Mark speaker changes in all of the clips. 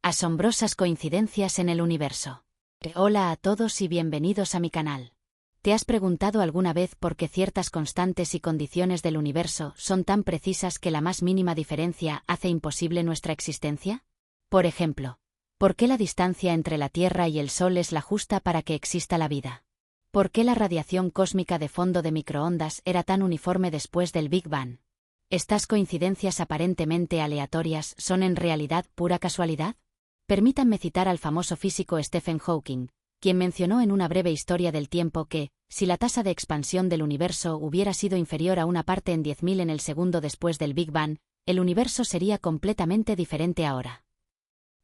Speaker 1: Asombrosas coincidencias en el universo. Hola a todos y bienvenidos a mi canal. ¿Te has preguntado alguna vez por qué ciertas constantes y condiciones del universo son tan precisas que la más mínima diferencia hace imposible nuestra existencia? Por ejemplo, ¿por qué la distancia entre la Tierra y el Sol es la justa para que exista la vida? ¿Por qué la radiación cósmica de fondo de microondas era tan uniforme después del Big Bang? ¿Estas coincidencias aparentemente aleatorias son en realidad pura casualidad? Permítanme citar al famoso físico Stephen Hawking, quien mencionó en una breve historia del tiempo que, si la tasa de expansión del universo hubiera sido inferior a una parte en 10.000 en el segundo después del Big Bang, el universo sería completamente diferente ahora.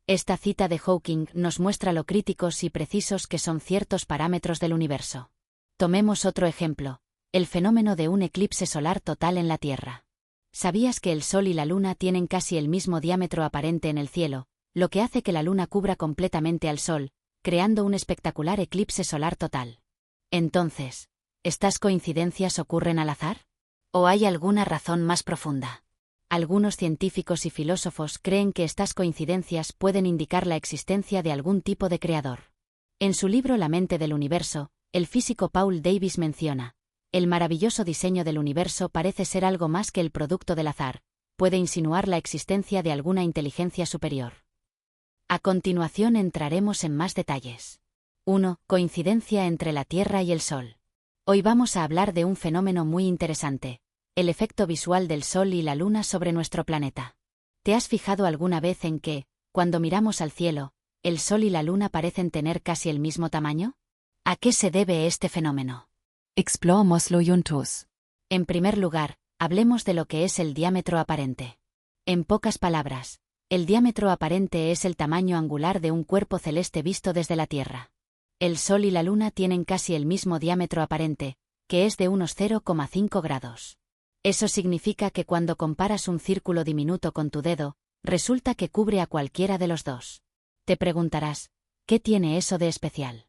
Speaker 1: Esta cita de Hawking nos muestra lo críticos y precisos que son ciertos parámetros del universo. Tomemos otro ejemplo, el fenómeno de un eclipse solar total en la Tierra. ¿Sabías que el Sol y la Luna tienen casi el mismo diámetro aparente en el cielo, lo que hace que la Luna cubra completamente al Sol, creando un espectacular eclipse solar total? Entonces, ¿estas coincidencias ocurren al azar? ¿O hay alguna razón más profunda? Algunos científicos y filósofos creen que estas coincidencias pueden indicar la existencia de algún tipo de creador. En su libro La mente del universo, el físico Paul Davies menciona: el maravilloso diseño del universo parece ser algo más que el producto del azar, puede insinuar la existencia de alguna inteligencia superior. A continuación entraremos en más detalles. 1. Coincidencia entre la Tierra y el Sol. Hoy vamos a hablar de un fenómeno muy interesante: el efecto visual del Sol y la Luna sobre nuestro planeta. ¿Te has fijado alguna vez en que, cuando miramos al cielo, el Sol y la Luna parecen tener casi el mismo tamaño? ¿A qué se debe este fenómeno?
Speaker 2: Explorémoslo juntos.
Speaker 1: En primer lugar, hablemos de lo que es el diámetro aparente. En pocas palabras, el diámetro aparente es el tamaño angular de un cuerpo celeste visto desde la Tierra. El Sol y la Luna tienen casi el mismo diámetro aparente, que es de unos 0,5 grados. Eso significa que cuando comparas un círculo diminuto con tu dedo, resulta que cubre a cualquiera de los dos. Te preguntarás, ¿qué tiene eso de especial?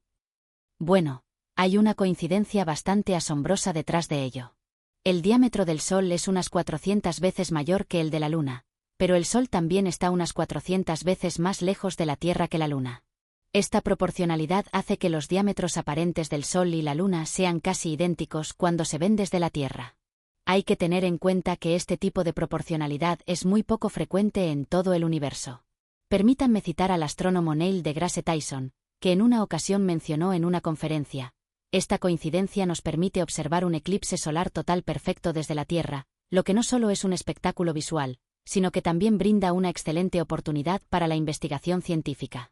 Speaker 1: Bueno, hay una coincidencia bastante asombrosa detrás de ello. El diámetro del Sol es unas 400 veces mayor que el de la Luna, pero el Sol también está unas 400 veces más lejos de la Tierra que la Luna. Esta proporcionalidad hace que los diámetros aparentes del Sol y la Luna sean casi idénticos cuando se ven desde la Tierra. Hay que tener en cuenta que este tipo de proporcionalidad es muy poco frecuente en todo el universo. Permítanme citar al astrónomo Neil deGrasse Tyson, que en una ocasión mencionó en una conferencia: esta coincidencia nos permite observar un eclipse solar total perfecto desde la Tierra, lo que no solo es un espectáculo visual, sino que también brinda una excelente oportunidad para la investigación científica.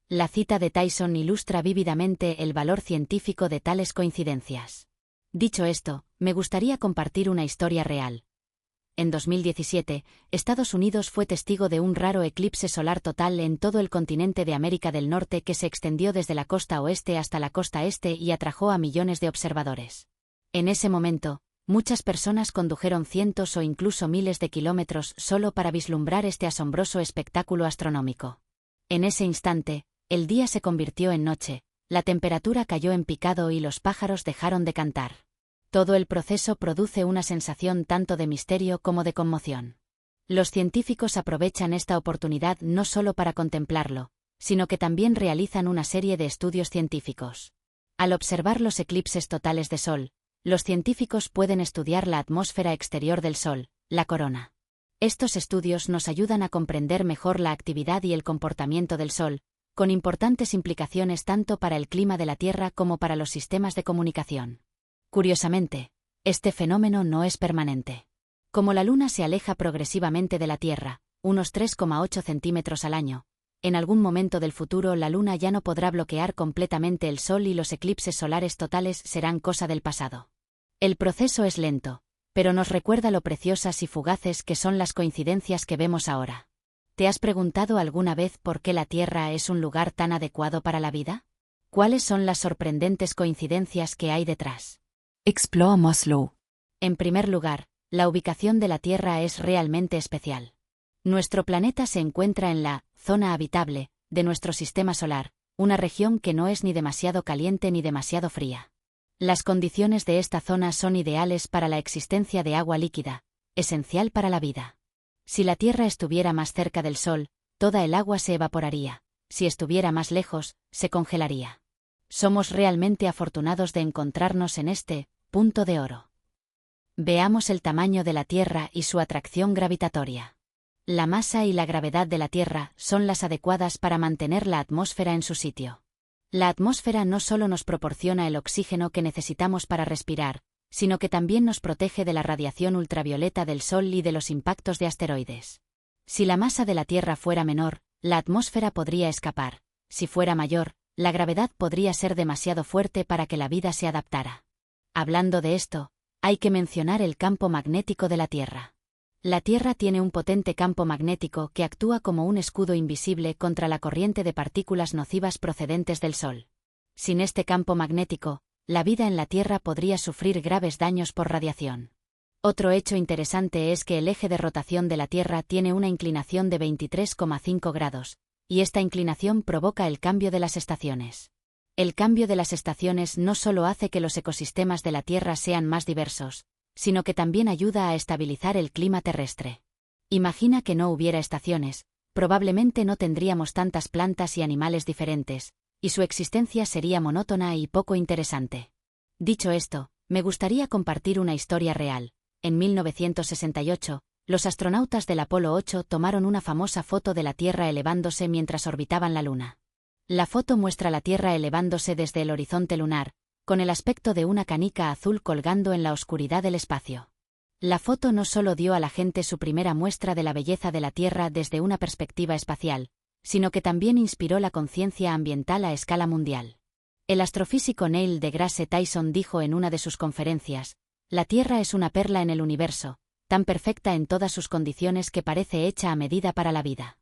Speaker 1: La cita de Tyson ilustra vívidamente el valor científico de tales coincidencias. Dicho esto, me gustaría compartir una historia real. En 2017, Estados Unidos fue testigo de un raro eclipse solar total en todo el continente de América del Norte que se extendió desde la costa oeste hasta la costa este y atrajo a millones de observadores. En ese momento, muchas personas condujeron cientos o incluso miles de kilómetros solo para vislumbrar este asombroso espectáculo astronómico. En ese instante, el día se convirtió en noche, la temperatura cayó en picado y los pájaros dejaron de cantar. Todo el proceso produce una sensación tanto de misterio como de conmoción. Los científicos aprovechan esta oportunidad no solo para contemplarlo, sino que también realizan una serie de estudios científicos. Al observar los eclipses totales de Sol, los científicos pueden estudiar la atmósfera exterior del Sol, la corona. Estos estudios nos ayudan a comprender mejor la actividad y el comportamiento del Sol, con importantes implicaciones tanto para el clima de la Tierra como para los sistemas de comunicación. Curiosamente, este fenómeno no es permanente. Como la Luna se aleja progresivamente de la Tierra, unos 3,8 centímetros al año, en algún momento del futuro la Luna ya no podrá bloquear completamente el Sol y los eclipses solares totales serán cosa del pasado. El proceso es lento, pero nos recuerda lo preciosas y fugaces que son las coincidencias que vemos ahora. ¿Te has preguntado alguna vez por qué la Tierra es un lugar tan adecuado para la vida? ¿Cuáles son las sorprendentes coincidencias que hay detrás?
Speaker 2: Explorémoslo.
Speaker 1: En primer lugar, la ubicación de la Tierra es realmente especial. Nuestro planeta se encuentra en la zona habitable de nuestro sistema solar, una región que no es ni demasiado caliente ni demasiado fría. Las condiciones de esta zona son ideales para la existencia de agua líquida, esencial para la vida. Si la Tierra estuviera más cerca del Sol, toda el agua se evaporaría. Si estuviera más lejos, se congelaría. Somos realmente afortunados de encontrarnos en este punto de oro. Veamos el tamaño de la Tierra y su atracción gravitatoria. La masa y la gravedad de la Tierra son las adecuadas para mantener la atmósfera en su sitio. La atmósfera no solo nos proporciona el oxígeno que necesitamos para respirar, sino que también nos protege de la radiación ultravioleta del Sol y de los impactos de asteroides. Si la masa de la Tierra fuera menor, la atmósfera podría escapar. Si fuera mayor, la gravedad podría ser demasiado fuerte para que la vida se adaptara. Hablando de esto, hay que mencionar el campo magnético de la Tierra. La Tierra tiene un potente campo magnético que actúa como un escudo invisible contra la corriente de partículas nocivas procedentes del Sol. Sin este campo magnético, la vida en la Tierra podría sufrir graves daños por radiación. Otro hecho interesante es que el eje de rotación de la Tierra tiene una inclinación de 23,5 grados, y esta inclinación provoca el cambio de las estaciones. El cambio de las estaciones no solo hace que los ecosistemas de la Tierra sean más diversos, sino que también ayuda a estabilizar el clima terrestre. Imagina que no hubiera estaciones, probablemente no tendríamos tantas plantas y animales diferentes, y su existencia sería monótona y poco interesante. Dicho esto, me gustaría compartir una historia real. En 1968, los astronautas del Apolo 8 tomaron una famosa foto de la Tierra elevándose mientras orbitaban la Luna. La foto muestra la Tierra elevándose desde el horizonte lunar, con el aspecto de una canica azul colgando en la oscuridad del espacio. La foto no solo dio a la gente su primera muestra de la belleza de la Tierra desde una perspectiva espacial, sino que también inspiró la conciencia ambiental a escala mundial. El astrofísico Neil deGrasse Tyson dijo en una de sus conferencias: «La Tierra es una perla en el universo, tan perfecta en todas sus condiciones que parece hecha a medida para la vida».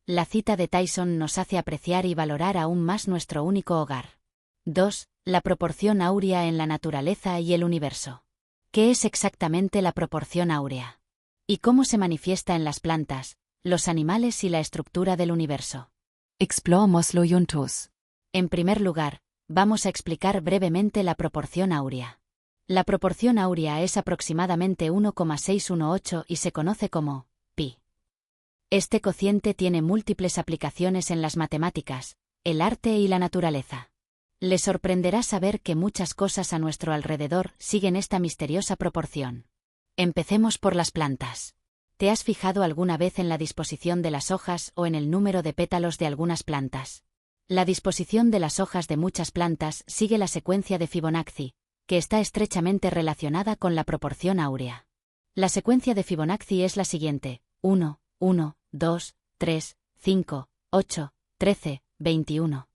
Speaker 1: La cita de Tyson nos hace apreciar y valorar aún más nuestro único hogar. 2. La proporción áurea en la naturaleza y el universo. ¿Qué es exactamente la proporción áurea? ¿Y cómo se manifiesta en las plantas, los animales y la estructura del universo?
Speaker 2: Exploremoslo juntos.
Speaker 1: En primer lugar, vamos a explicar brevemente la proporción áurea. La proporción áurea es aproximadamente 1,618 y se conoce como pi. Este cociente tiene múltiples aplicaciones en las matemáticas, el arte y la naturaleza. Le sorprenderá saber que muchas cosas a nuestro alrededor siguen esta misteriosa proporción. Empecemos por las plantas. ¿Te has fijado alguna vez en la disposición de las hojas o en el número de pétalos de algunas plantas? La disposición de las hojas de muchas plantas sigue la secuencia de Fibonacci, que está estrechamente relacionada con la proporción áurea. La secuencia de Fibonacci es la siguiente: 1, 1, 2, 3, 5, 8, 13, 21.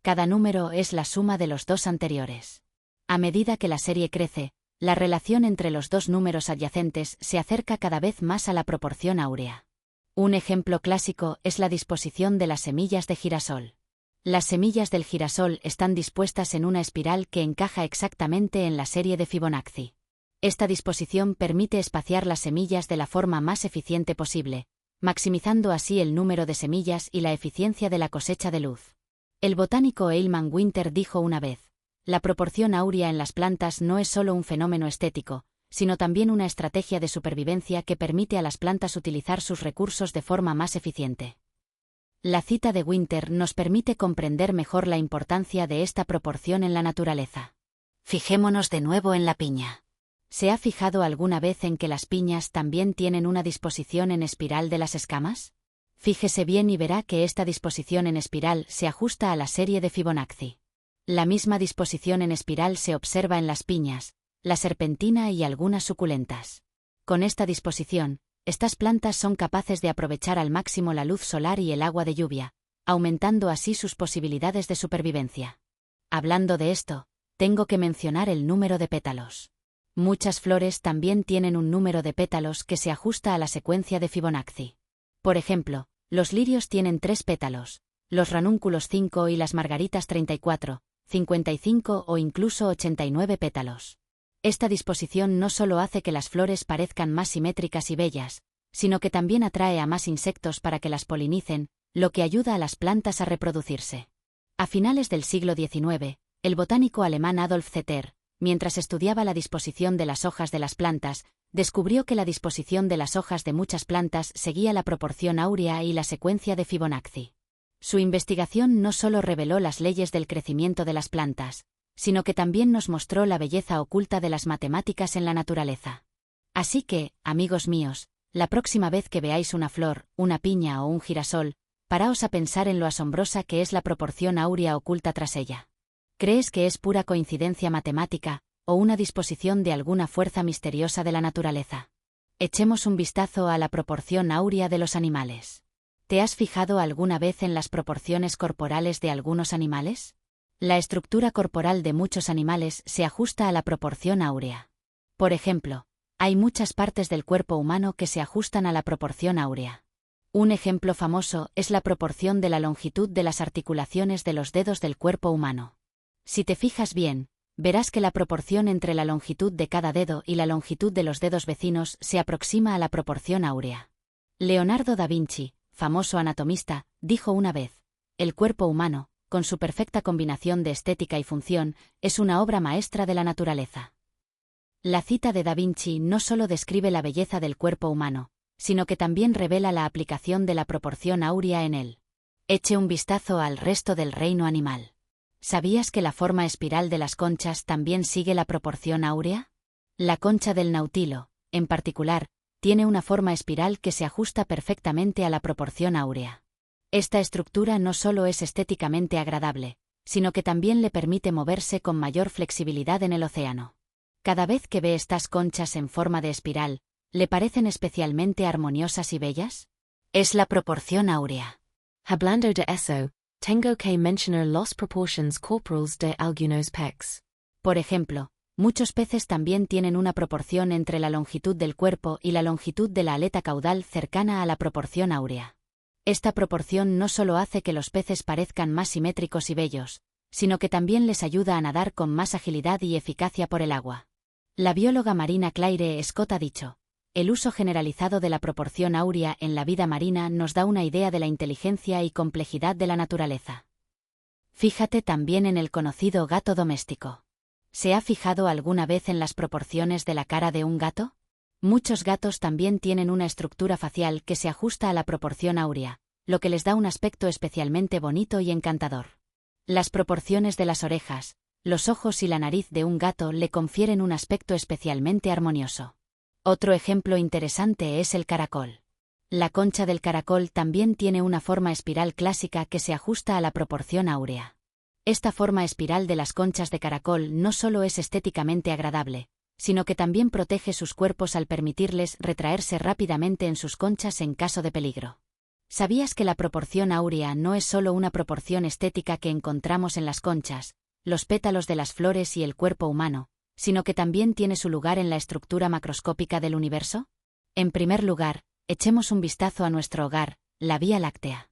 Speaker 1: Cada número es la suma de los dos anteriores. A medida que la serie crece, la relación entre los dos números adyacentes se acerca cada vez más a la proporción áurea. Un ejemplo clásico es la disposición de las semillas de girasol. Las semillas del girasol están dispuestas en una espiral que encaja exactamente en la serie de Fibonacci. Esta disposición permite espaciar las semillas de la forma más eficiente posible, maximizando así el número de semillas y la eficiencia de la cosecha de luz. El botánico Eilman Winter dijo una vez: «La proporción áurea en las plantas no es solo un fenómeno estético, sino también una estrategia de supervivencia que permite a las plantas utilizar sus recursos de forma más eficiente». La cita de Winter nos permite comprender mejor la importancia de esta proporción en la naturaleza. Fijémonos de nuevo en la piña. ¿Se ha fijado alguna vez en que las piñas también tienen una disposición en espiral de las escamas? Fíjese bien y verá que esta disposición en espiral se ajusta a la serie de Fibonacci. La misma disposición en espiral se observa en las piñas, la serpentina y algunas suculentas. Con esta disposición, estas plantas son capaces de aprovechar al máximo la luz solar y el agua de lluvia, aumentando así sus posibilidades de supervivencia. Hablando de esto, tengo que mencionar el número de pétalos. Muchas flores también tienen un número de pétalos que se ajusta a la secuencia de Fibonacci. Por ejemplo, los lirios tienen 3 pétalos, los ranúnculos 5 y las margaritas 34, 55 o incluso 89 pétalos. Esta disposición no solo hace que las flores parezcan más simétricas y bellas, sino que también atrae a más insectos para que las polinicen, lo que ayuda a las plantas a reproducirse. A finales del siglo XIX, el botánico alemán Adolf Zetter mientras estudiaba la disposición de las hojas de las plantas, descubrió que la disposición de las hojas de muchas plantas seguía la proporción áurea y la secuencia de Fibonacci. Su investigación no solo reveló las leyes del crecimiento de las plantas, sino que también nos mostró la belleza oculta de las matemáticas en la naturaleza. Así que, amigos míos, la próxima vez que veáis una flor, una piña o un girasol, paraos a pensar en lo asombrosa que es la proporción áurea oculta tras ella. ¿Crees que es pura coincidencia matemática, o una disposición de alguna fuerza misteriosa de la naturaleza? Echemos un vistazo a la proporción áurea de los animales. ¿Te has fijado alguna vez en las proporciones corporales de algunos animales? La estructura corporal de muchos animales se ajusta a la proporción áurea. Por ejemplo, hay muchas partes del cuerpo humano que se ajustan a la proporción áurea. Un ejemplo famoso es la proporción de la longitud de las articulaciones de los dedos del cuerpo humano. Si te fijas bien, verás que la proporción entre la longitud de cada dedo y la longitud de los dedos vecinos se aproxima a la proporción áurea. Leonardo da Vinci, famoso anatomista, dijo una vez: el cuerpo humano, con su perfecta combinación de estética y función, es una obra maestra de la naturaleza. La cita de Da Vinci no solo describe la belleza del cuerpo humano, sino que también revela la aplicación de la proporción áurea en él. Eche un vistazo al resto del reino animal. ¿Sabías que la forma espiral de las conchas también sigue la proporción áurea? La concha del nautilo, en particular, tiene una forma espiral que se ajusta perfectamente a la proporción áurea. Esta estructura no solo es estéticamente agradable, sino que también le permite moverse con mayor flexibilidad en el océano. Cada vez que ve estas conchas en forma de espiral, ¿le parecen especialmente armoniosas y bellas? Es la proporción áurea.
Speaker 2: Hablando de eso, tengo que mencionar las proporciones corporales de algunos peces.
Speaker 1: Por ejemplo, muchos peces también tienen una proporción entre la longitud del cuerpo y la longitud de la aleta caudal cercana a la proporción áurea. Esta proporción no solo hace que los peces parezcan más simétricos y bellos, sino que también les ayuda a nadar con más agilidad y eficacia por el agua. La bióloga marina Claire Scott ha dicho: el uso generalizado de la proporción áurea en la vida marina nos da una idea de la inteligencia y complejidad de la naturaleza. Fíjate también en el conocido gato doméstico. ¿Se ha fijado alguna vez en las proporciones de la cara de un gato? Muchos gatos también tienen una estructura facial que se ajusta a la proporción áurea, lo que les da un aspecto especialmente bonito y encantador. Las proporciones de las orejas, los ojos y la nariz de un gato le confieren un aspecto especialmente armonioso. Otro ejemplo interesante es el caracol. La concha del caracol también tiene una forma espiral clásica que se ajusta a la proporción áurea. Esta forma espiral de las conchas de caracol no solo es estéticamente agradable, sino que también protege sus cuerpos al permitirles retraerse rápidamente en sus conchas en caso de peligro. ¿Sabías que la proporción áurea no es solo una proporción estética que encontramos en las conchas, los pétalos de las flores y el cuerpo humano, sino que también tiene su lugar en la estructura macroscópica del universo? En primer lugar, echemos un vistazo a nuestro hogar, la Vía Láctea.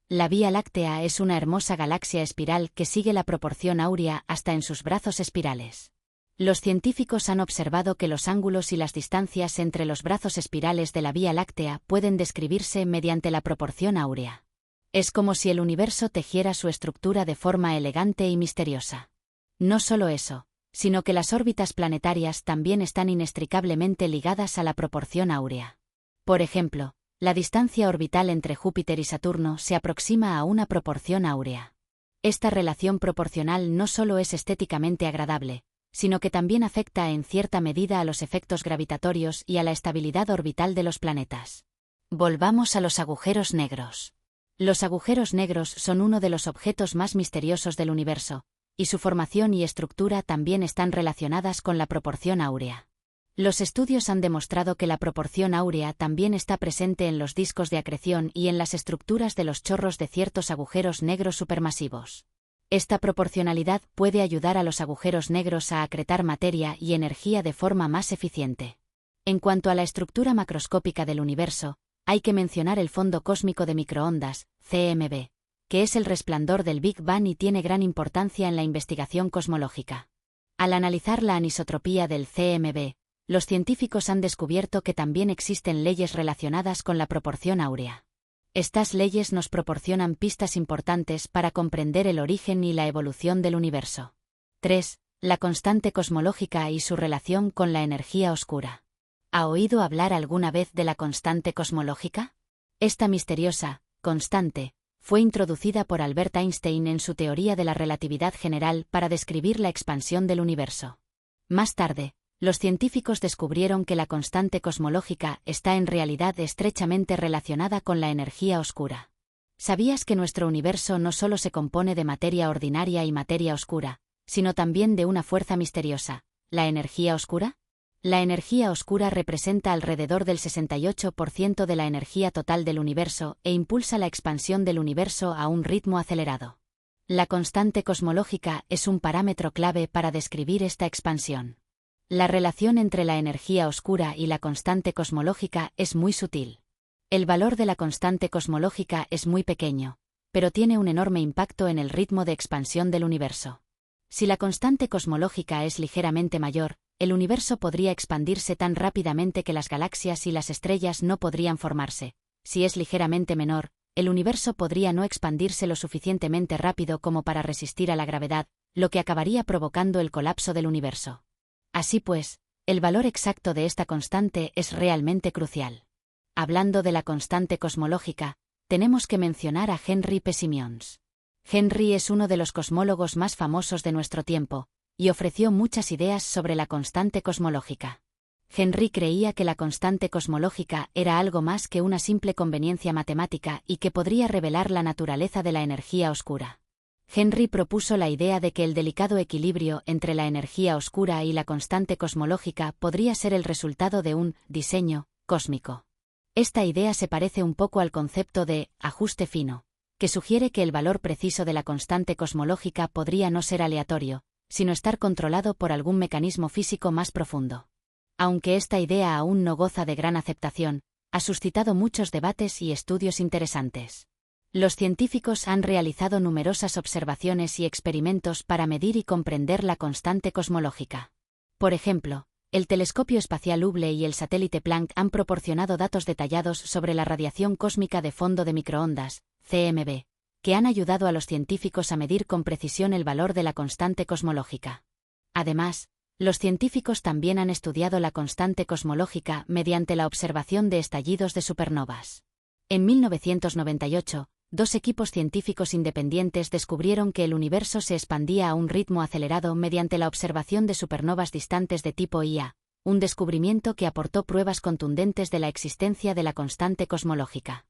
Speaker 1: La Vía Láctea es una hermosa galaxia espiral que sigue la proporción áurea hasta en sus brazos espirales. Los científicos han observado que los ángulos y las distancias entre los brazos espirales de la Vía Láctea pueden describirse mediante la proporción áurea. Es como si el universo tejiera su estructura de forma elegante y misteriosa. No solo eso, sino que las órbitas planetarias también están inextricablemente ligadas a la proporción áurea. Por ejemplo, la distancia orbital entre Júpiter y Saturno se aproxima a una proporción áurea. Esta relación proporcional no solo es estéticamente agradable, sino que también afecta en cierta medida a los efectos gravitatorios y a la estabilidad orbital de los planetas. Volvamos a los agujeros negros. Los agujeros negros son uno de los objetos más misteriosos del universo, y su formación y estructura también están relacionadas con la proporción áurea. Los estudios han demostrado que la proporción áurea también está presente en los discos de acreción y en las estructuras de los chorros de ciertos agujeros negros supermasivos. Esta proporcionalidad puede ayudar a los agujeros negros a acretar materia y energía de forma más eficiente. En cuanto a la estructura macroscópica del universo, hay que mencionar el fondo cósmico de microondas, CMB, que es el resplandor del Big Bang y tiene gran importancia en la investigación cosmológica. Al analizar la anisotropía del CMB, los científicos han descubierto que también existen leyes relacionadas con la proporción áurea. Estas leyes nos proporcionan pistas importantes para comprender el origen y la evolución del universo. 3. La constante cosmológica y su relación con la energía oscura. ¿Ha oído hablar alguna vez de la constante cosmológica? Esta misteriosa constante fue introducida por Albert Einstein en su teoría de la relatividad general para describir la expansión del universo. Más tarde, los científicos descubrieron que la constante cosmológica está en realidad estrechamente relacionada con la energía oscura. ¿Sabías que nuestro universo no solo se compone de materia ordinaria y materia oscura, sino también de una fuerza misteriosa, la energía oscura? La energía oscura representa alrededor del 68% de la energía total del universo e impulsa la expansión del universo a un ritmo acelerado. La constante cosmológica es un parámetro clave para describir esta expansión. La relación entre la energía oscura y la constante cosmológica es muy sutil. El valor de la constante cosmológica es muy pequeño, pero tiene un enorme impacto en el ritmo de expansión del universo. Si la constante cosmológica es ligeramente mayor, el universo podría expandirse tan rápidamente que las galaxias y las estrellas no podrían formarse. Si es ligeramente menor, el universo podría no expandirse lo suficientemente rápido como para resistir a la gravedad, lo que acabaría provocando el colapso del universo. Así pues, el valor exacto de esta constante es realmente crucial. Hablando de la constante cosmológica, tenemos que mencionar a Henry P. Simions. Henry es uno de los cosmólogos más famosos de nuestro tiempo, y ofreció muchas ideas sobre la constante cosmológica. Henry creía que la constante cosmológica era algo más que una simple conveniencia matemática y que podría revelar la naturaleza de la energía oscura. Henry propuso la idea de que el delicado equilibrio entre la energía oscura y la constante cosmológica podría ser el resultado de un diseño cósmico. Esta idea se parece un poco al concepto de ajuste fino, que sugiere que el valor preciso de la constante cosmológica podría no ser aleatorio, sino estar controlado por algún mecanismo físico más profundo. Aunque esta idea aún no goza de gran aceptación, ha suscitado muchos debates y estudios interesantes. Los científicos han realizado numerosas observaciones y experimentos para medir y comprender la constante cosmológica. Por ejemplo, el telescopio espacial Hubble y el satélite Planck han proporcionado datos detallados sobre la radiación cósmica de fondo de microondas, CMB, que han ayudado a los científicos a medir con precisión el valor de la constante cosmológica. Además, los científicos también han estudiado la constante cosmológica mediante la observación de estallidos de supernovas. En 1998, dos equipos científicos independientes descubrieron que el universo se expandía a un ritmo acelerado mediante la observación de supernovas distantes de tipo Ia, un descubrimiento que aportó pruebas contundentes de la existencia de la constante cosmológica.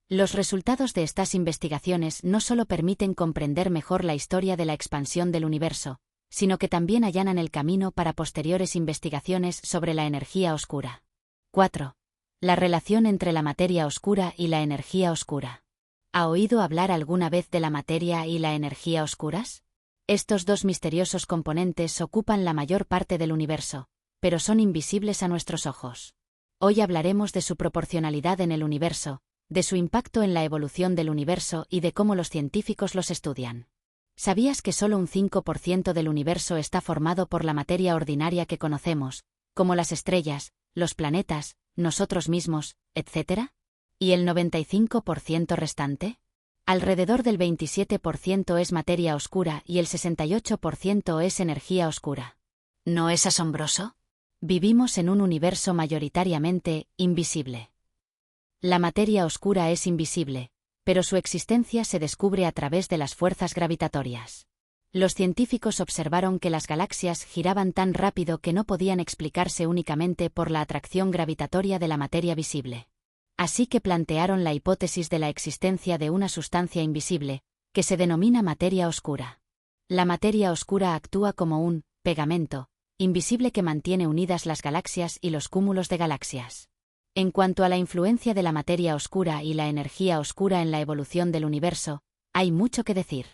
Speaker 1: Los resultados de estas investigaciones no solo permiten comprender mejor la historia de la expansión del universo, sino que también allanan el camino para posteriores investigaciones sobre la energía oscura. 4. La relación entre la materia oscura y la energía oscura. ¿Ha oído hablar alguna vez de la materia y la energía oscuras? Estos dos misteriosos componentes ocupan la mayor parte del universo, pero son invisibles a nuestros ojos. Hoy hablaremos de su proporcionalidad en el universo, de su impacto en la evolución del universo y de cómo los científicos los estudian. ¿Sabías que solo un 5% del universo está formado por la materia ordinaria que conocemos, como las estrellas, los planetas, nosotros mismos, etc.? ¿Y el 95% restante? Alrededor del 27% es materia oscura y el 68% es energía oscura. ¿No es asombroso? Vivimos en un universo mayoritariamente invisible. La materia oscura es invisible, pero su existencia se descubre a través de las fuerzas gravitatorias. Los científicos observaron que las galaxias giraban tan rápido que no podían explicarse únicamente por la atracción gravitatoria de la materia visible. Así que plantearon la hipótesis de la existencia de una sustancia invisible, que se denomina materia oscura. La materia oscura actúa como un pegamento invisible que mantiene unidas las galaxias y los cúmulos de galaxias. En cuanto a la influencia de la materia oscura y la energía oscura en la evolución del universo, hay mucho que decir.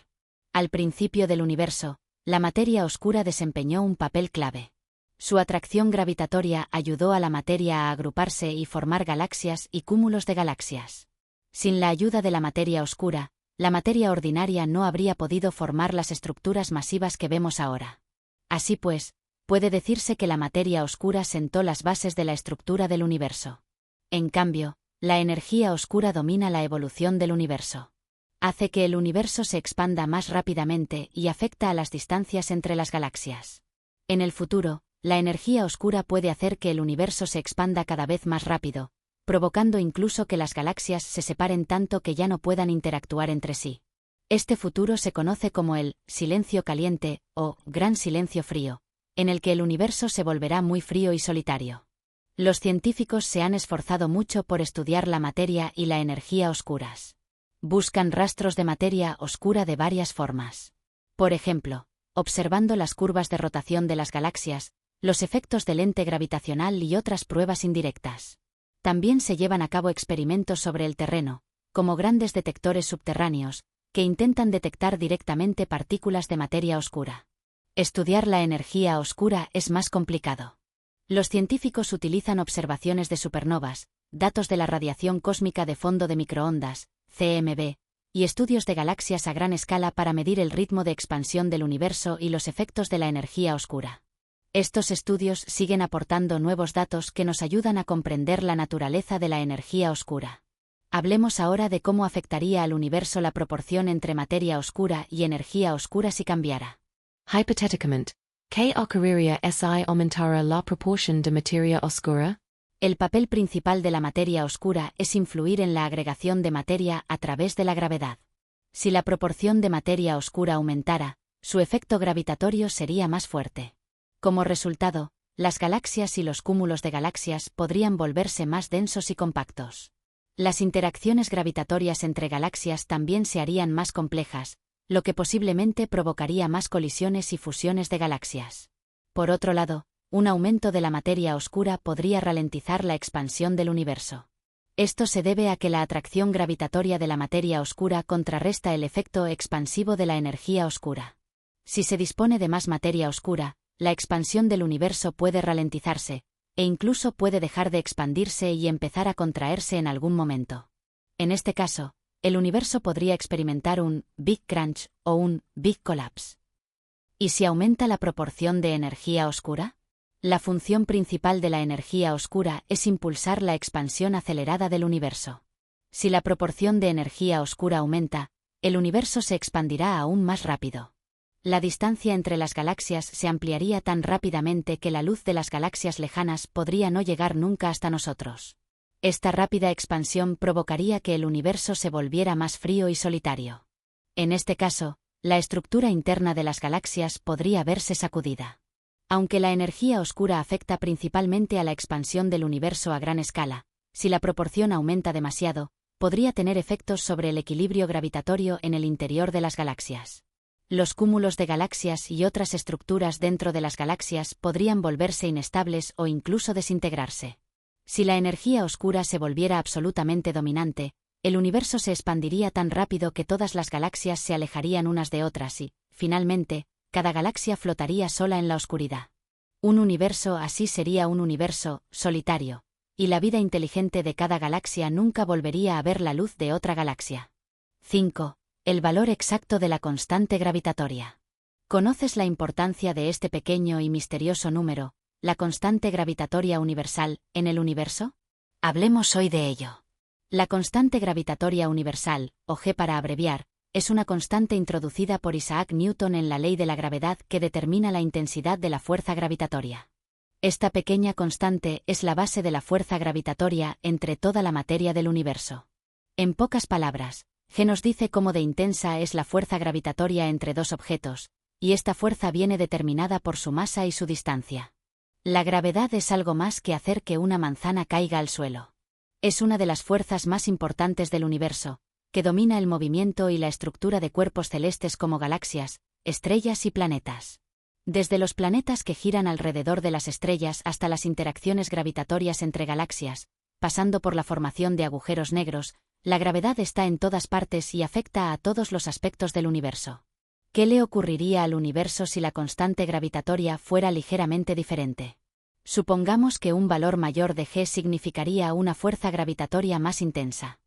Speaker 1: Al principio del universo, la materia oscura desempeñó un papel clave. Su atracción gravitatoria ayudó a la materia a agruparse y formar galaxias y cúmulos de galaxias. Sin la ayuda de la materia oscura, la materia ordinaria no habría podido formar las estructuras masivas que vemos ahora. Así pues, puede decirse que la materia oscura sentó las bases de la estructura del universo. En cambio, la energía oscura domina la evolución del universo. Hace que el universo se expanda más rápidamente y afecta a las distancias entre las galaxias. En el futuro, la energía oscura puede hacer que el universo se expanda cada vez más rápido, provocando incluso que las galaxias se separen tanto que ya no puedan interactuar entre sí. Este futuro se conoce como el silencio caliente o gran silencio frío, en el que el universo se volverá muy frío y solitario. Los científicos se han esforzado mucho por estudiar la materia y la energía oscuras. Buscan rastros de materia oscura de varias formas. Por ejemplo, observando las curvas de rotación de las galaxias, los efectos del lente gravitacional y otras pruebas indirectas. También se llevan a cabo experimentos sobre el terreno, como grandes detectores subterráneos, que intentan detectar directamente partículas de materia oscura. Estudiar la energía oscura es más complicado. Los científicos utilizan observaciones de supernovas, datos de la radiación cósmica de fondo de microondas, CMB, y estudios de galaxias a gran escala para medir el ritmo de expansión del universo y los efectos de la energía oscura. Estos estudios siguen aportando nuevos datos que nos ayudan a comprender la naturaleza de la energía oscura. Hablemos ahora de cómo afectaría al universo la proporción entre materia oscura y energía oscura si cambiara.
Speaker 2: Hypotheticament. ¿Qué ocurriría si aumentara la proporción de materia oscura?
Speaker 1: El papel principal de la materia oscura es influir en la agregación de materia a través de la gravedad. Si la proporción de materia oscura aumentara, su efecto gravitatorio sería más fuerte. Como resultado, las galaxias y los cúmulos de galaxias podrían volverse más densos y compactos. Las interacciones gravitatorias entre galaxias también se harían más complejas, lo que posiblemente provocaría más colisiones y fusiones de galaxias. Por otro lado, un aumento de la materia oscura podría ralentizar la expansión del universo. Esto se debe a que la atracción gravitatoria de la materia oscura contrarresta el efecto expansivo de la energía oscura. Si se dispone de más materia oscura, la expansión del universo puede ralentizarse, e incluso puede dejar de expandirse y empezar a contraerse en algún momento. En este caso, el universo podría experimentar un Big Crunch o un Big Collapse. ¿Y si aumenta la proporción de energía oscura? La función principal de la energía oscura es impulsar la expansión acelerada del universo. Si la proporción de energía oscura aumenta, el universo se expandirá aún más rápido. La distancia entre las galaxias se ampliaría tan rápidamente que la luz de las galaxias lejanas podría no llegar nunca hasta nosotros. Esta rápida expansión provocaría que el universo se volviera más frío y solitario. En este caso, la estructura interna de las galaxias podría verse sacudida. Aunque la energía oscura afecta principalmente a la expansión del universo a gran escala, si la proporción aumenta demasiado, podría tener efectos sobre el equilibrio gravitatorio en el interior de las galaxias. Los cúmulos de galaxias y otras estructuras dentro de las galaxias podrían volverse inestables o incluso desintegrarse. Si la energía oscura se volviera absolutamente dominante, el universo se expandiría tan rápido que todas las galaxias se alejarían unas de otras y, finalmente, cada galaxia flotaría sola en la oscuridad. Un universo así sería un universo solitario, y la vida inteligente de cada galaxia nunca volvería a ver la luz de otra galaxia. 5. El valor exacto de la constante gravitatoria. ¿Conoces la importancia de este pequeño y misterioso número, la constante gravitatoria universal, en el universo? Hablemos hoy de ello. La constante gravitatoria universal, o G para abreviar, es una constante introducida por Isaac Newton en la ley de la gravedad que determina la intensidad de la fuerza gravitatoria. Esta pequeña constante es la base de la fuerza gravitatoria entre toda la materia del universo. En pocas palabras, G nos dice cómo de intensa es la fuerza gravitatoria entre dos objetos, y esta fuerza viene determinada por su masa y su distancia. La gravedad es algo más que hacer que una manzana caiga al suelo. Es una de las fuerzas más importantes del universo, que domina el movimiento y la estructura de cuerpos celestes como galaxias, estrellas y planetas. Desde los planetas que giran alrededor de las estrellas hasta las interacciones gravitatorias entre galaxias, pasando por la formación de agujeros negros, la gravedad está en todas partes y afecta a todos los aspectos del universo. ¿Qué le ocurriría al universo si la constante gravitatoria fuera ligeramente diferente? Supongamos que un valor mayor de G significaría una fuerza gravitatoria más intensa.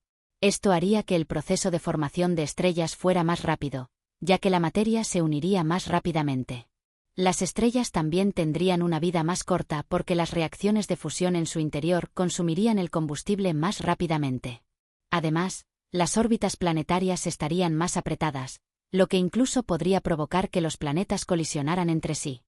Speaker 1: Esto haría que el proceso de formación de estrellas fuera más rápido, ya que la materia se uniría más rápidamente. Las estrellas también tendrían una vida más corta porque las reacciones de fusión en su interior consumirían el combustible más rápidamente. Además, las órbitas planetarias estarían más apretadas, lo que incluso podría provocar que los planetas colisionaran entre sí.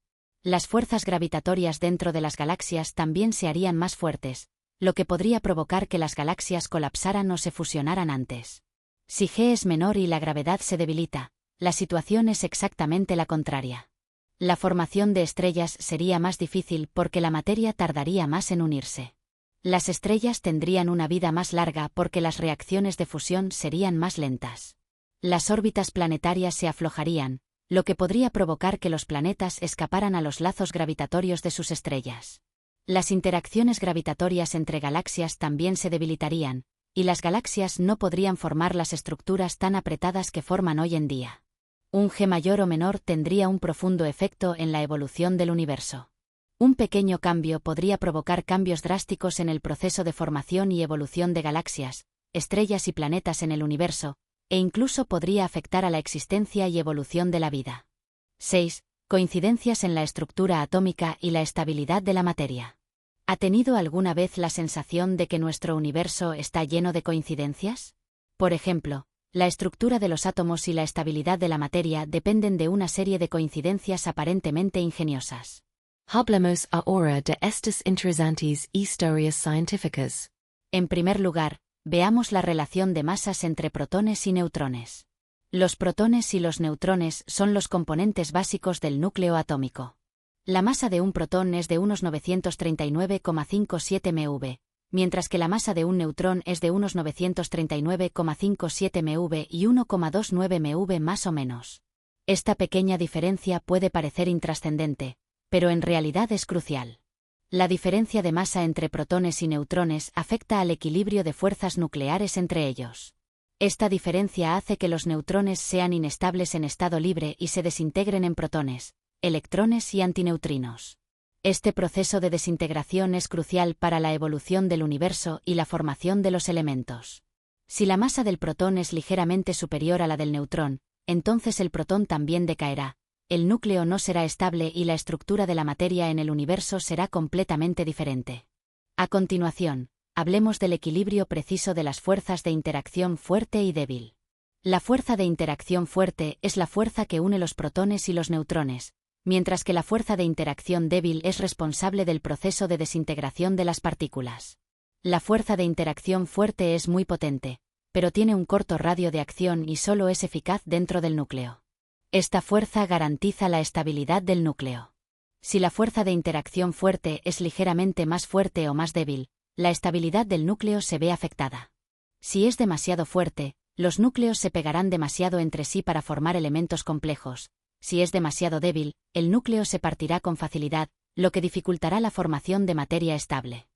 Speaker 1: Las fuerzas gravitatorias dentro de las galaxias también se harían más fuertes, lo que podría provocar que las galaxias colapsaran o se fusionaran antes. Si G es menor y la gravedad se debilita, la situación es exactamente la contraria. La formación de estrellas sería más difícil porque la materia tardaría más en unirse. Las estrellas tendrían una vida más larga porque las reacciones de fusión serían más lentas. Las órbitas planetarias se aflojarían, lo que podría provocar que los planetas escaparan a los lazos gravitatorios de sus estrellas. Las interacciones gravitatorias entre galaxias también se debilitarían, y las galaxias no podrían formar las estructuras tan apretadas que forman hoy en día. Un G mayor o menor tendría un profundo efecto en la evolución del universo. Un pequeño cambio podría provocar cambios drásticos en el proceso de formación y evolución de galaxias, estrellas y planetas en el universo, e incluso podría afectar a la existencia y evolución de la vida. 6. Coincidencias en la estructura atómica y la estabilidad de la materia. ¿Ha tenido alguna vez la sensación de que nuestro universo está lleno de coincidencias? Por ejemplo, la estructura de los átomos y la estabilidad de la materia dependen de una serie de coincidencias aparentemente ingeniosas.
Speaker 2: Hablemos ahora de estas interesantes historias científicas.
Speaker 1: En primer lugar, veamos la relación de masas entre protones y neutrones. Los protones y los neutrones son los componentes básicos del núcleo atómico. La masa de un protón es de unos 939,57 MeV, mientras que la masa de un neutrón es de unos 939,57 MeV y 1,29 MeV más o menos. Esta pequeña diferencia puede parecer intrascendente, pero en realidad es crucial. La diferencia de masa entre protones y neutrones afecta al equilibrio de fuerzas nucleares entre ellos. Esta diferencia hace que los neutrones sean inestables en estado libre y se desintegren en protones, electrones y antineutrinos. Este proceso de desintegración es crucial para la evolución del universo y la formación de los elementos. Si la masa del protón es ligeramente superior a la del neutrón, entonces el protón también decaerá, el núcleo no será estable y la estructura de la materia en el universo será completamente diferente. A continuación, hablemos del equilibrio preciso de las fuerzas de interacción fuerte y débil. La fuerza de interacción fuerte es la fuerza que une los protones y los neutrones, mientras que la fuerza de interacción débil es responsable del proceso de desintegración de las partículas. La fuerza de interacción fuerte es muy potente, pero tiene un corto radio de acción y solo es eficaz dentro del núcleo. Esta fuerza garantiza la estabilidad del núcleo. Si la fuerza de interacción fuerte es ligeramente más fuerte o más débil, la estabilidad del núcleo se ve afectada. Si es demasiado fuerte, los núcleos se pegarán demasiado entre sí para formar elementos complejos. Si es demasiado débil, el núcleo se partirá con facilidad, lo que dificultará la formación de materia estable.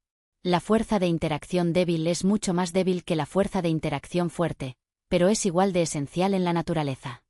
Speaker 1: La fuerza de interacción débil es mucho más débil que la fuerza de interacción fuerte, pero es igual de esencial en la naturaleza.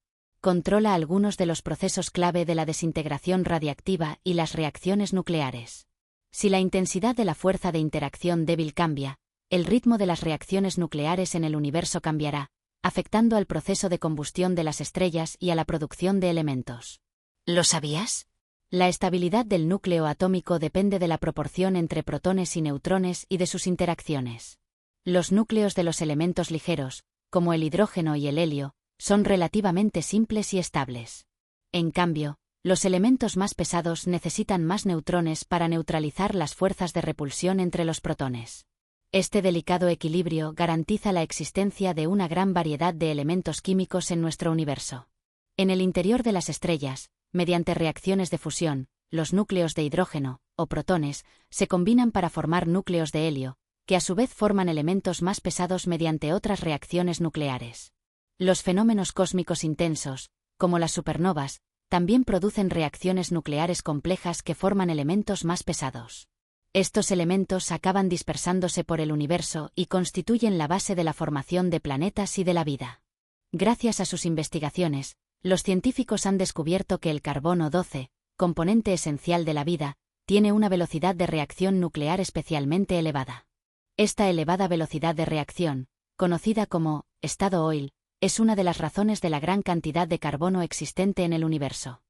Speaker 1: Controla algunos de los procesos clave de la desintegración radiactiva y las reacciones nucleares. Si la intensidad de la fuerza de interacción débil cambia, el ritmo de las reacciones nucleares en el universo cambiará, afectando al proceso de combustión de las estrellas y a la producción de elementos. ¿Lo sabías? La estabilidad del núcleo atómico depende de la proporción entre protones y neutrones y de sus interacciones. Los núcleos de los elementos ligeros, como el hidrógeno y el helio, son relativamente simples y estables. En cambio, los elementos más pesados necesitan más neutrones para neutralizar las fuerzas de repulsión entre los protones. Este delicado equilibrio garantiza la existencia de una gran variedad de elementos químicos en nuestro universo. En el interior de las estrellas, mediante reacciones de fusión, los núcleos de hidrógeno, o protones, se combinan para formar núcleos de helio, que a su vez forman elementos más pesados mediante otras reacciones nucleares. Los fenómenos cósmicos intensos, como las supernovas, también producen reacciones nucleares complejas que forman elementos más pesados. Estos elementos acaban dispersándose por el universo y constituyen la base de la formación de planetas y de la vida. Gracias a sus investigaciones, los científicos han descubierto que el carbono 12, componente esencial de la vida, tiene una velocidad de reacción nuclear especialmente elevada. Esta elevada velocidad de reacción, conocida como estado Oil, es una de las razones de la gran cantidad de carbono existente en el universo.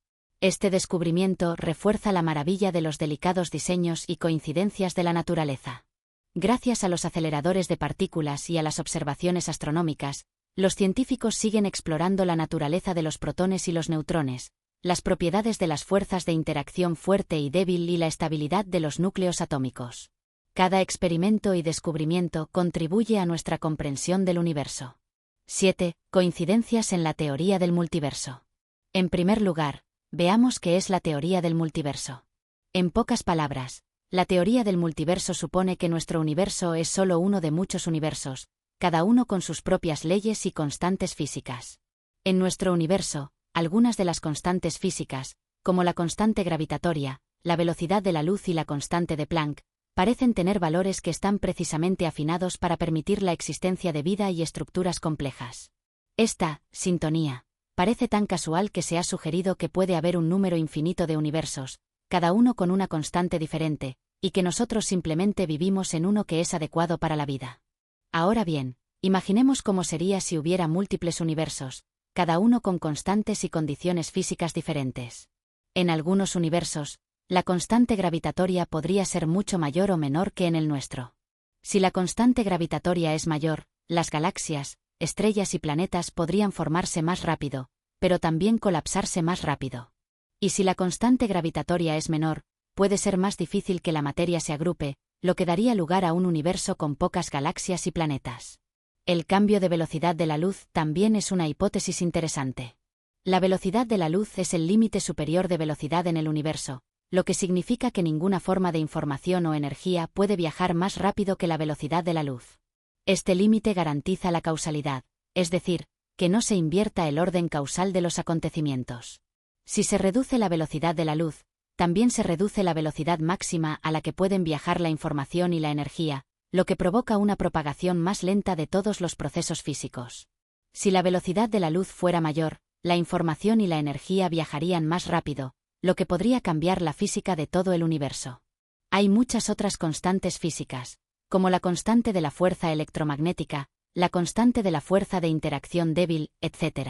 Speaker 1: Este descubrimiento refuerza la maravilla de los delicados diseños y coincidencias de la naturaleza. Gracias a los aceleradores de partículas y a las observaciones astronómicas, los científicos siguen explorando la naturaleza de los protones y los neutrones, las propiedades de las fuerzas de interacción fuerte y débil y la estabilidad de los núcleos atómicos. Cada experimento y descubrimiento contribuye a nuestra comprensión del universo. 7. Coincidencias en la teoría del multiverso. En primer lugar, veamos qué es la teoría del multiverso. En pocas palabras, la teoría del multiverso supone que nuestro universo es solo uno de muchos universos, cada uno con sus propias leyes y constantes físicas. En nuestro universo, algunas de las constantes físicas, como la constante gravitatoria, la velocidad de la luz y la constante de Planck, parecen tener valores que están precisamente afinados para permitir la existencia de vida y estructuras complejas. Esta sintonía parece tan casual que se ha sugerido que puede haber un número infinito de universos, cada uno con una constante diferente, y que nosotros simplemente vivimos en uno que es adecuado para la vida. Ahora bien, imaginemos cómo sería si hubiera múltiples universos, cada uno con constantes y condiciones físicas diferentes. En algunos universos, la constante gravitatoria podría ser mucho mayor o menor que en el nuestro. Si la constante gravitatoria es mayor, las galaxias, estrellas y planetas podrían formarse más rápido, pero también colapsarse más rápido. Y si la constante gravitatoria es menor, puede ser más difícil que la materia se agrupe, lo que daría lugar a un universo con pocas galaxias y planetas. El cambio de velocidad de la luz también es una hipótesis interesante. La velocidad de la luz es el límite superior de velocidad en el universo, lo que significa que ninguna forma de información o energía puede viajar más rápido que la velocidad de la luz. Este límite garantiza la causalidad, es decir, que no se invierta el orden causal de los acontecimientos. Si se reduce la velocidad de la luz, también se reduce la velocidad máxima a la que pueden viajar la información y la energía, lo que provoca una propagación más lenta de todos los procesos físicos. Si la velocidad de la luz fuera mayor, la información y la energía viajarían más rápido, lo que podría cambiar la física de todo el universo. Hay muchas otras constantes físicas, como la constante de la fuerza electromagnética, la constante de la fuerza de interacción débil, etc.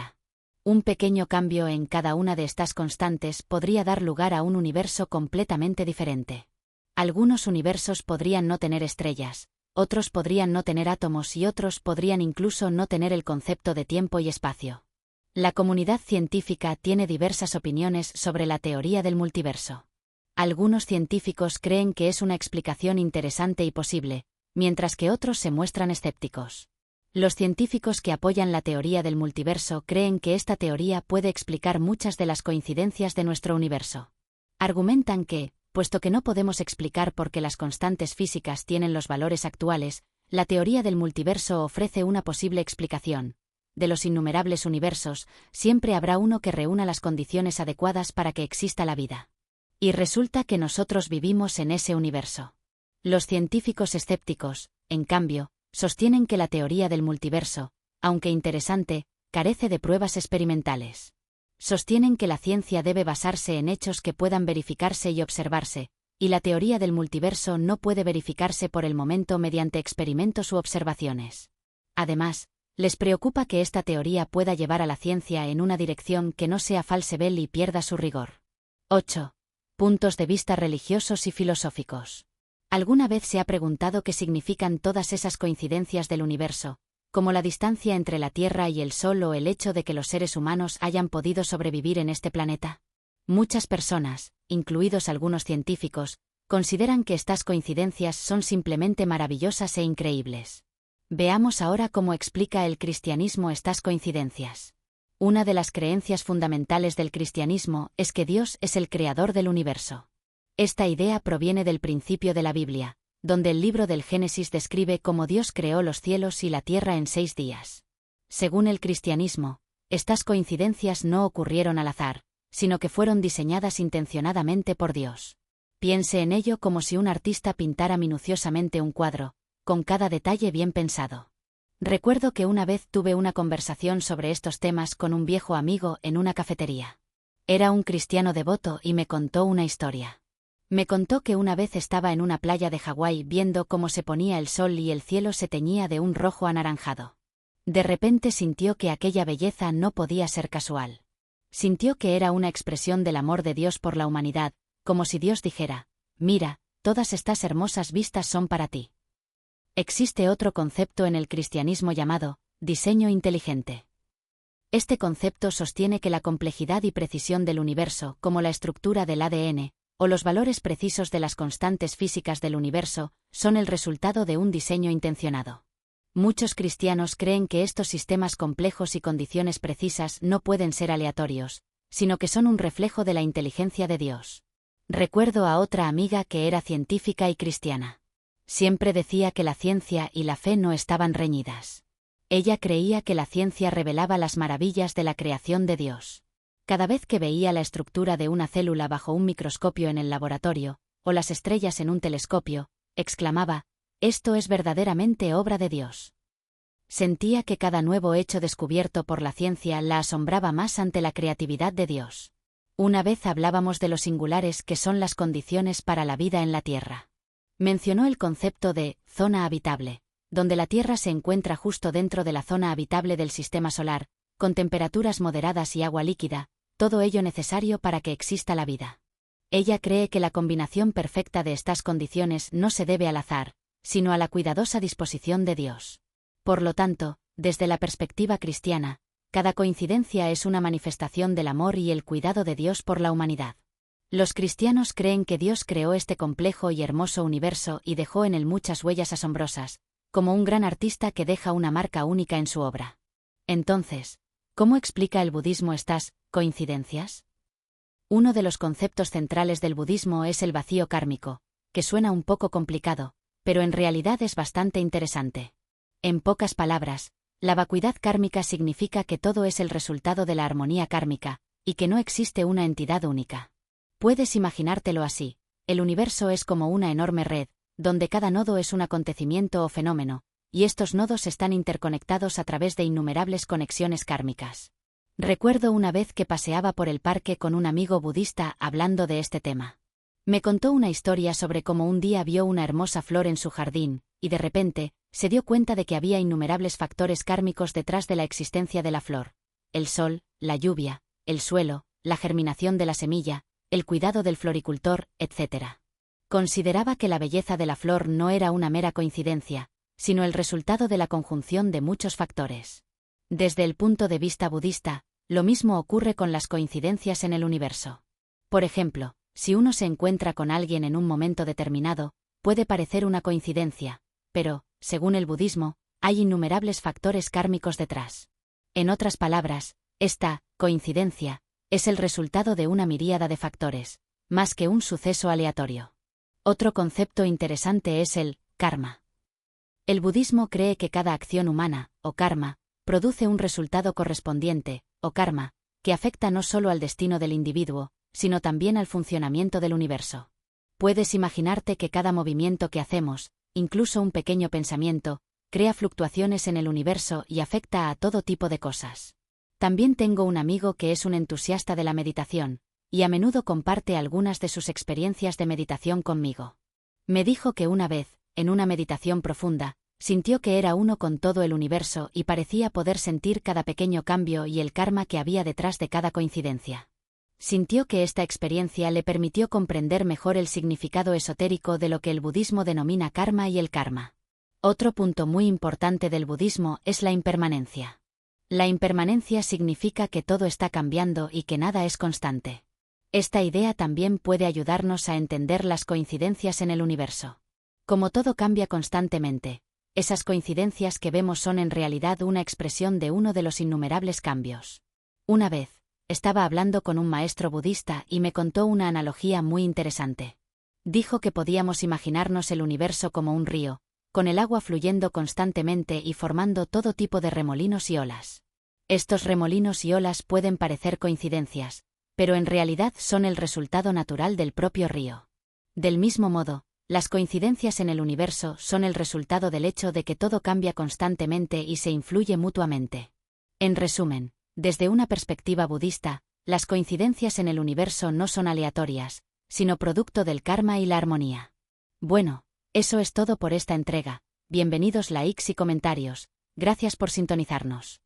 Speaker 1: Un pequeño cambio en cada una de estas constantes podría dar lugar a un universo completamente diferente. Algunos universos podrían no tener estrellas, otros podrían no tener átomos y otros podrían incluso no tener el concepto de tiempo y espacio. La comunidad científica tiene diversas opiniones sobre la teoría del multiverso. Algunos científicos creen que es una explicación interesante y posible, mientras que otros se muestran escépticos. Los científicos que apoyan la teoría del multiverso creen que esta teoría puede explicar muchas de las coincidencias de nuestro universo. Argumentan que, puesto que no podemos explicar por qué las constantes físicas tienen los valores actuales, la teoría del multiverso ofrece una posible explicación. De los innumerables universos, siempre habrá uno que reúna las condiciones adecuadas para que exista la vida. Y resulta que nosotros vivimos en ese universo. Los científicos escépticos, en cambio, sostienen que la teoría del multiverso, aunque interesante, carece de pruebas experimentales. Sostienen que la ciencia debe basarse en hechos que puedan verificarse y observarse, y la teoría del multiverso no puede verificarse por el momento mediante experimentos u observaciones. Además, les preocupa que esta teoría pueda llevar a la ciencia en una dirección que no sea falsebel y pierda su rigor. 8. Puntos de vista religiosos y filosóficos. ¿Alguna vez se ha preguntado qué significan todas esas coincidencias del universo, como la distancia entre la Tierra y el Sol o el hecho de que los seres humanos hayan podido sobrevivir en este planeta? Muchas personas, incluidos algunos científicos, consideran que estas coincidencias son simplemente maravillosas e increíbles. Veamos ahora cómo explica el cristianismo estas coincidencias. Una de las creencias fundamentales del cristianismo es que Dios es el creador del universo. Esta idea proviene del principio de la Biblia, donde el libro del Génesis describe cómo Dios creó los cielos y la tierra en 6 días. Según el cristianismo, estas coincidencias no ocurrieron al azar, sino que fueron diseñadas intencionadamente por Dios. Piense en ello como si un artista pintara minuciosamente un cuadro, con cada detalle bien pensado. Recuerdo que una vez tuve una conversación sobre estos temas con un viejo amigo en una cafetería. Era un cristiano devoto y me contó una historia. Me contó que una vez estaba en una playa de Hawái viendo cómo se ponía el sol y el cielo se teñía de un rojo anaranjado. De repente sintió que aquella belleza no podía ser casual. Sintió que era una expresión del amor de Dios por la humanidad, como si Dios dijera: «Mira, todas estas hermosas vistas son para ti». Existe otro concepto en el cristianismo llamado diseño inteligente. Este concepto sostiene que la complejidad y precisión del universo, como la estructura del ADN, o los valores precisos de las constantes físicas del universo, son el resultado de un diseño intencionado. Muchos cristianos creen que estos sistemas complejos y condiciones precisas no pueden ser aleatorios, sino que son un reflejo de la inteligencia de Dios. Recuerdo a otra amiga que era científica y cristiana. Siempre decía que la ciencia y la fe no estaban reñidas. Ella creía que la ciencia revelaba las maravillas de la creación de Dios. Cada vez que veía la estructura de una célula bajo un microscopio en el laboratorio, o las estrellas en un telescopio, exclamaba: «Esto es verdaderamente obra de Dios». Sentía que cada nuevo hecho descubierto por la ciencia la asombraba más ante la creatividad de Dios. Una vez hablábamos de lo singulares que son las condiciones para la vida en la Tierra. Mencionó el concepto de zona habitable, donde la Tierra se encuentra justo dentro de la zona habitable del sistema solar, con temperaturas moderadas y agua líquida, todo ello necesario para que exista la vida. Ella cree que la combinación perfecta de estas condiciones no se debe al azar, sino a la cuidadosa disposición de Dios. Por lo tanto, desde la perspectiva cristiana, cada coincidencia es una manifestación del amor y el cuidado de Dios por la humanidad. Los cristianos creen que Dios creó este complejo y hermoso universo y dejó en él muchas huellas asombrosas, como un gran artista que deja una marca única en su obra. Entonces, ¿cómo explica el budismo estas coincidencias? Uno de los conceptos centrales del budismo es el vacío kármico, que suena un poco complicado, pero en realidad es bastante interesante. En pocas palabras, la vacuidad kármica significa que todo es el resultado de la armonía kármica, y que no existe una entidad única. Puedes imaginártelo así: el universo es como una enorme red, donde cada nodo es un acontecimiento o fenómeno, y estos nodos están interconectados a través de innumerables conexiones kármicas. Recuerdo una vez que paseaba por el parque con un amigo budista hablando de este tema. Me contó una historia sobre cómo un día vio una hermosa flor en su jardín, y de repente, se dio cuenta de que había innumerables factores kármicos detrás de la existencia de la flor: el sol, la lluvia, el suelo, la germinación de la semilla, el cuidado del floricultor, etc. Consideraba que la belleza de la flor no era una mera coincidencia, sino el resultado de la conjunción de muchos factores. Desde el punto de vista budista, lo mismo ocurre con las coincidencias en el universo. Por ejemplo, si uno se encuentra con alguien en un momento determinado, puede parecer una coincidencia, pero, según el budismo, hay innumerables factores kármicos detrás. En otras palabras, esta coincidencia es el resultado de una miríada de factores, más que un suceso aleatorio. Otro concepto interesante es el karma. El budismo cree que cada acción humana, o karma, produce un resultado correspondiente, o karma, que afecta no solo al destino del individuo, sino también al funcionamiento del universo. Puedes imaginarte que cada movimiento que hacemos, incluso un pequeño pensamiento, crea fluctuaciones en el universo y afecta a todo tipo de cosas. También tengo un amigo que es un entusiasta de la meditación, y a menudo comparte algunas de sus experiencias de meditación conmigo. Me dijo que una vez, en una meditación profunda, sintió que era uno con todo el universo y parecía poder sentir cada pequeño cambio y el karma que había detrás de cada coincidencia. Sintió que esta experiencia le permitió comprender mejor el significado esotérico de lo que el budismo denomina karma y el karma. Otro punto muy importante del budismo es la impermanencia. La impermanencia significa que todo está cambiando y que nada es constante. Esta idea también puede ayudarnos a entender las coincidencias en el universo. Como todo cambia constantemente, esas coincidencias que vemos son en realidad una expresión de uno de los innumerables cambios. Una vez, estaba hablando con un maestro budista y me contó una analogía muy interesante. Dijo que podíamos imaginarnos el universo como un río, con el agua fluyendo constantemente y formando todo tipo de remolinos y olas. Estos remolinos y olas pueden parecer coincidencias, pero en realidad son el resultado natural del propio río. Del mismo modo, las coincidencias en el universo son el resultado del hecho de que todo cambia constantemente y se influye mutuamente. En resumen, desde una perspectiva budista, las coincidencias en el universo no son aleatorias, sino producto del karma y la armonía. Bueno, eso es todo por esta entrega. Bienvenidos likes y comentarios. Gracias por sintonizarnos.